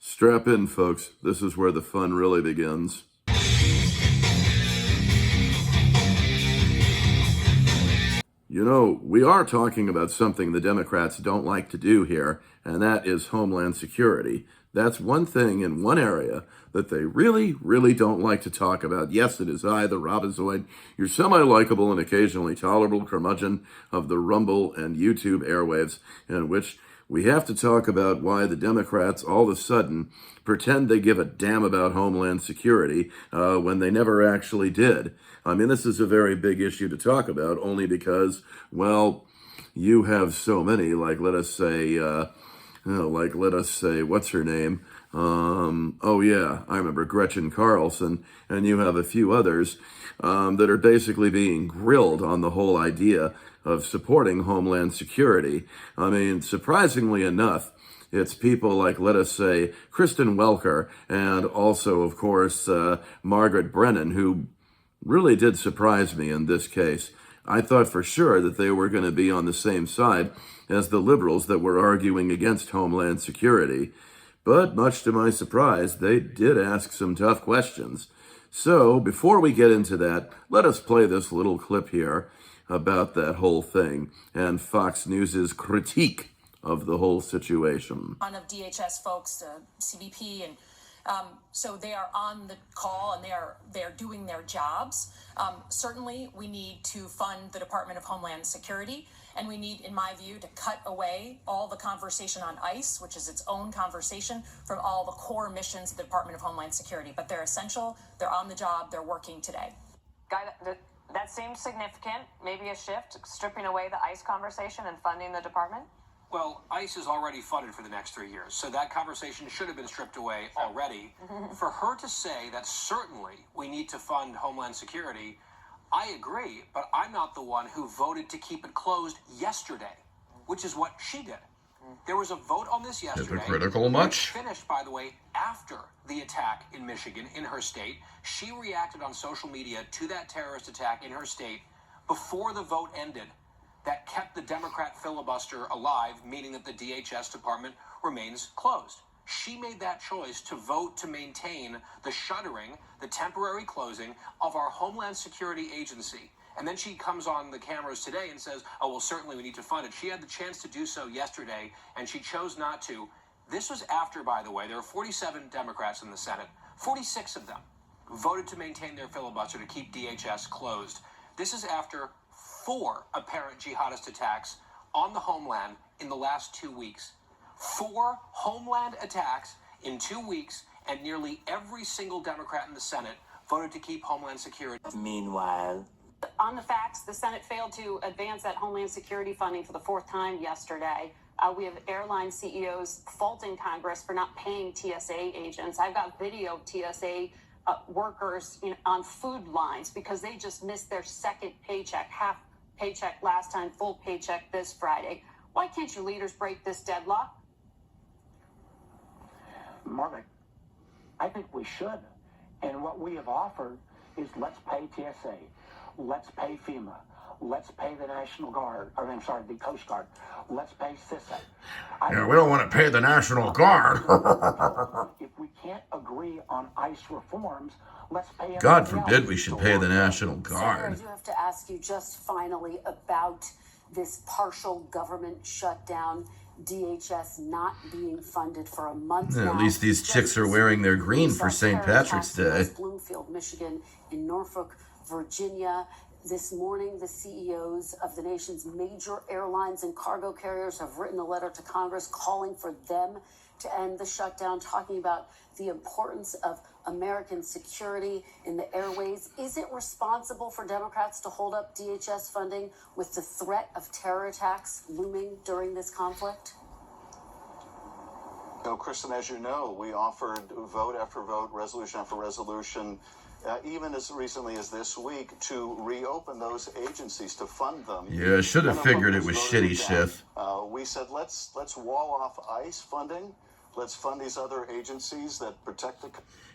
Strap in, folks. This is where the fun really begins. You know, we are talking about something the Democrats don't like to do here, and that is Homeland Security. That's one thing in one area that they really, really don't like to talk about. Yes, it is I, the Robozoid, your semi-likable and occasionally tolerable curmudgeon of the Rumble and YouTube airwaves, in which we have to talk about why the Democrats all of a sudden pretend they give a damn about Homeland Security when they never actually did. I mean, this is a very big issue to talk about, only because, well, you have so many, like, let us say, what's her name? Oh yeah, I remember Gretchen Carlson, and you have a few others that are basically being grilled on the whole idea of supporting Homeland Security. I mean, surprisingly enough, it's people like, let us say, Kristen Welker, and also, of course, Margaret Brennan, who really did surprise me in this case. I thought for sure that they were going to be on the same side as the liberals that were arguing against Homeland Security. But much to my surprise, they did ask some tough questions. So before we get into that, let us play this little clip here about that whole thing and Fox News's critique of the whole situation. One of DHS folks, CBP, and so they are on the call and they are doing their jobs. Certainly, we need to fund the Department of Homeland Security, and we need, in my view, to cut away all the conversation on ICE, which is its own conversation, from all the core missions of the Department of Homeland Security. But they're essential. They're on the job. They're working today. Guy, that seems significant. Maybe a shift, stripping away the ICE conversation and funding the department. Well, ICE is already funded for the next 3 years, so that conversation should have been stripped away already. For her to say that certainly we need to fund Homeland Security, I agree, but I'm not the one who voted to keep it closed yesterday, which is what she did. There was a vote on this yesterday. Hypocritical much? Finished, by the way, after the attack in Michigan, in her state. She reacted on social media to that terrorist attack in her state before the vote ended. That kept the Democrat filibuster alive, meaning that the DHS department remains closed. She made that choice to vote to maintain the shuttering, the temporary closing of our Homeland Security agency. And then she comes on the cameras today and says, oh, well, certainly we need to fund it. She had the chance to do so yesterday, and she chose not to. This was after, by the way, there are 47 Democrats in the Senate. 46 of them voted to maintain their filibuster to keep DHS closed. This is after 4 apparent jihadist attacks on the homeland in the last 2 weeks. 4 homeland attacks in 2 weeks, and nearly every single Democrat in the Senate voted to keep Homeland Security. Meanwhile, On the facts, the Senate failed to advance that Homeland Security funding for the 4th time yesterday. We have airline CEOs faulting Congress for not paying TSA agents. I've got video of TSA workers on food lines because they just missed their second paycheck, half paycheck last time, full paycheck this Friday. Why can't you leaders break this deadlock? Margaret, I think we should. And what we have offered is let's pay TSA, let's pay FEMA, let's pay the National Guard, the Coast Guard, let's pay CISA. Yeah, we don't want to pay the National Guard. If we can't agree on ICE reforms, let's pay God everybody forbid else. we should pay the National Guard. Senator, I do have to ask you just finally about this partial government shutdown, DHS not being funded for a month now. At least these chicks are wearing their green for St. Patrick's Day. Bloomfield, Michigan, in Norfolk, Virginia. This morning, the CEOs of the nation's major airlines and cargo carriers have written a letter to Congress calling for them to end the shutdown, talking about the importance of American security in the airways. Is it responsible for Democrats to hold up DHS funding with the threat of terror attacks looming during this conflict? No, Kristen, as you know, we offered vote after vote, resolution after resolution, even as recently as this week, to reopen those agencies, to fund them. Yeah, I should have figured it was shitty, Schiff. We said, let's wall off ICE funding. Let's fund these other agencies that protect the...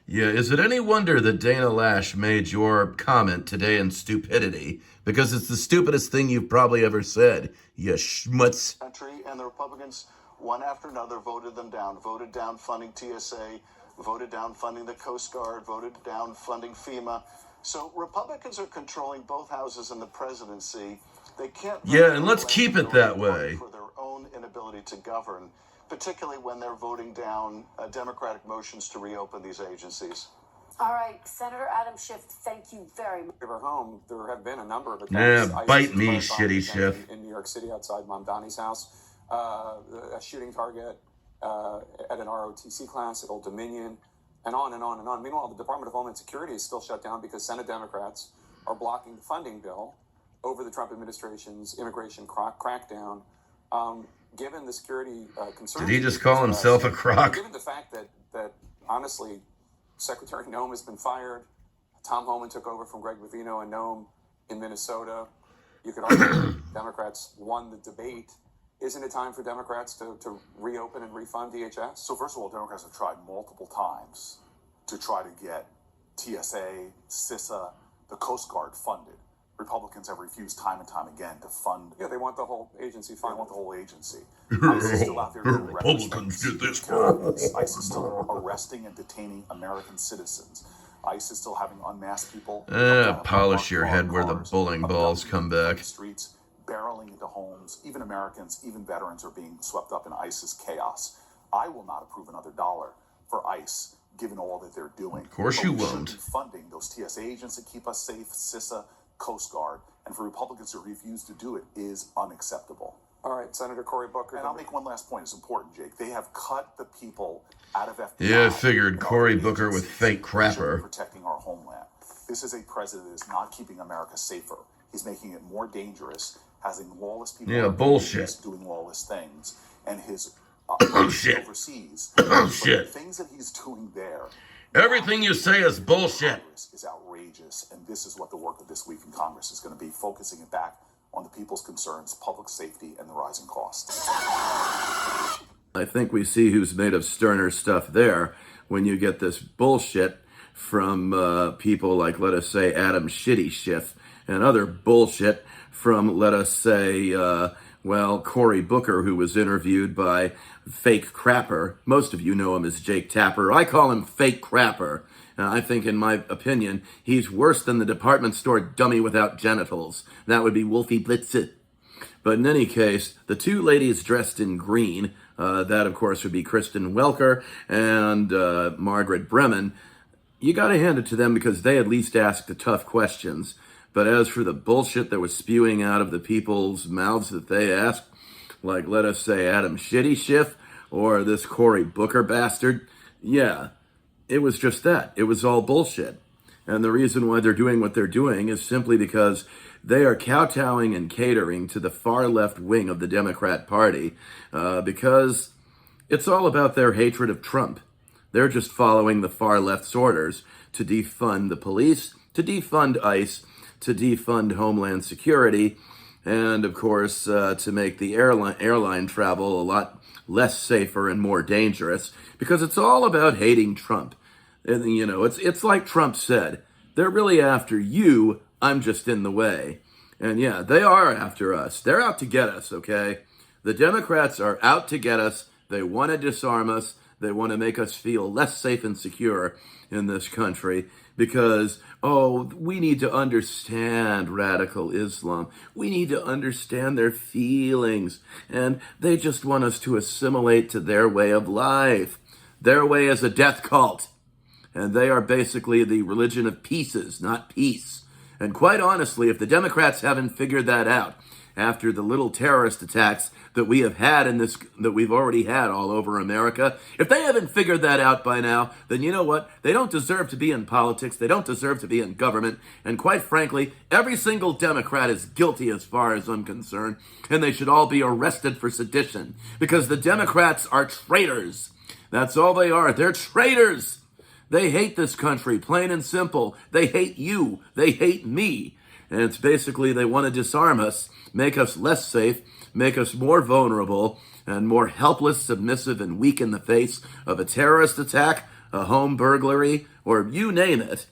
Yeah, is it any wonder that Dana Lash made your comment today in stupidity? Because it's the stupidest thing you've probably ever said, you schmutz. country, and the Republicans one after another, voted them down, voted down funding TSA, voted down funding the Coast Guard, voted down funding FEMA. So Republicans are controlling both houses in the presidency. They can't. Yeah, and let's keep it that way. For their own inability to govern, particularly when they're voting down Democratic motions to reopen these agencies. All right, Senator Adam Schiff, thank you very much. At home, there have been a number of attacks. Yeah, bite me, shitty Schiff. In New York City, outside Mamdani's house, a shooting target at an ROTC class at Old Dominion, and on and on and on. Meanwhile, the Department of Homeland Security is still shut down because Senate Democrats are blocking the funding bill over the Trump administration's immigration crackdown. Given the security concerns, Did he just call himself a crock? Given the fact that honestly, Secretary Noem has been fired, Tom Homan took over from Greg Vivino and Noem in Minnesota. You could argue Democrats won the debate. Isn't it time for Democrats to reopen and refund DHS? So first of all, Democrats have tried multiple times to try to get TSA, CISA, the Coast Guard funded. Republicans have refused time and time again to fund. Yeah, they want the whole agency funded. They want the whole agency. ICE is still out there doing Republicans did this. ICE is still arresting and detaining American citizens. ICE is still having unmasked people. Polish your head where the bowling balls come back. Streets, barreling into homes. Even Americans, even veterans are being swept up in ICE's chaos. I will not approve another dollar for ICE, given all that they're doing. Of course you we won't. should be funding those TSA agents that keep us safe, CISA, Coast Guard, and for Republicans to refuse to do it is unacceptable. All right, Senator Cory Booker. And I'll make one last point. It's important, Jake. They have cut the people out of FBI. Yeah, I figured Cory Booker with fake crapper. Protecting our homeland. This is a president that is not keeping America safer. He's making it more dangerous, having lawless people. Yeah, bullshit. Doing lawless things, and his bullshit. Overseas. Bullshit. The things that he's doing there. Everything you say is bullshit. Is outrageous, and this is what the work of this week in Congress is going to be, focusing it back on the people's concerns, public safety, and the rising costs. I think we see who's made of sterner stuff there when you get this bullshit from people like, let us say, Adam Shitty Schiff, and other bullshit from, let us say, Cory Booker, who was interviewed by Fake Crapper. Most of you know him as Jake Tapper. I call him Fake Crapper. I think, in my opinion, he's worse than the department store dummy without genitals. That would be Wolfie Blitzit. But in any case, the two ladies dressed in green, that of course would be Kristen Welker and Margaret Bremen, you got to hand it to them because they at least asked the tough questions. But as for the bullshit that was spewing out of the people's mouths that they asked, like, let us say, Adam Shitty Schiff or this Cory Booker bastard, yeah, it was just that. It was all bullshit. And the reason why they're doing what they're doing is simply because they are kowtowing and catering to the far left wing of the Democrat Party because it's all about their hatred of Trump. They're just following the far left's orders to defund the police, to defund ICE, to defund Homeland Security, and of course to make the airline travel a lot less safer and more dangerous, because it's all about hating Trump. And, you know, it's like Trump said, they're really after you, I'm just in the way. And yeah, they are after us. They're out to get us, okay? The Democrats are out to get us. They want to disarm us. They want to make us feel less safe and secure in this country because, we need to understand radical Islam. We need to understand their feelings. And they just want us to assimilate to their way of life. Their way is a death cult. And they are basically the religion of pieces, not peace. And quite honestly, if the Democrats haven't figured that out after the little terrorist attacks that we have had that we've already had all over America, if they haven't figured that out by now, then you know what? They don't deserve to be in politics. They don't deserve to be in government. And quite frankly, every single Democrat is guilty as far as I'm concerned, and they should all be arrested for sedition because the Democrats are traitors. That's all they are. They're traitors. They hate this country, plain and simple. They hate you. They hate me. And it's basically they want to disarm us, make us less safe, make us more vulnerable, and more helpless, submissive, and weak in the face of a terrorist attack, a home burglary, or you name it.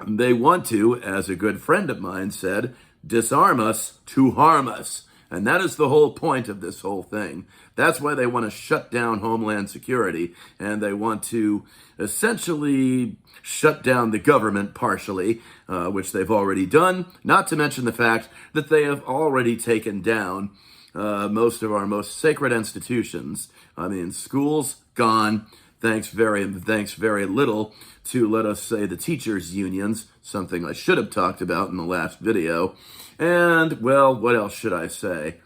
They want to, as a good friend of mine said, disarm us to harm us. And that is the whole point of this whole thing. That's why they want to shut down Homeland Security, and they want to essentially shut down the government partially, which they've already done, not to mention the fact that they have already taken down most of our most sacred institutions. I mean, schools, gone. Thanks very little to, let us say, the teachers' unions, something I should have talked about in the last video. And, well, what else should I say?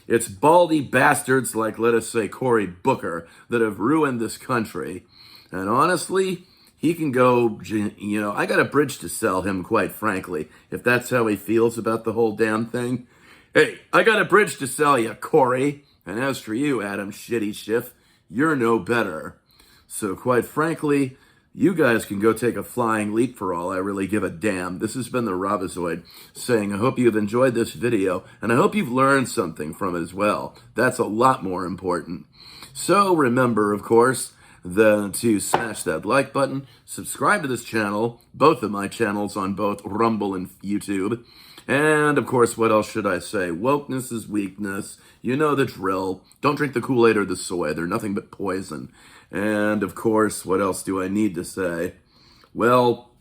It's baldy bastards like, let us say, Cory Booker that have ruined this country. And honestly, he can go, I got a bridge to sell him, quite frankly, if that's how he feels about the whole damn thing. Hey, I got a bridge to sell you, Corey. And as for you, Adam Shitty Schiff, you're no better. So quite frankly, you guys can go take a flying leap for all I really give a damn. This has been the Robozoid saying, I hope you've enjoyed this video, and I hope you've learned something from it as well. That's a lot more important. So remember, of course, to smash that like button, subscribe to this channel, both of my channels on both Rumble and YouTube. And, of course, what else should I say? Wokeness is weakness. You know the drill. Don't drink the Kool-Aid or the soy. They're nothing but poison. And, of course, what else do I need to say? Well,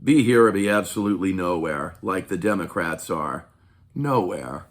be here or be absolutely nowhere, like the Democrats are. Nowhere.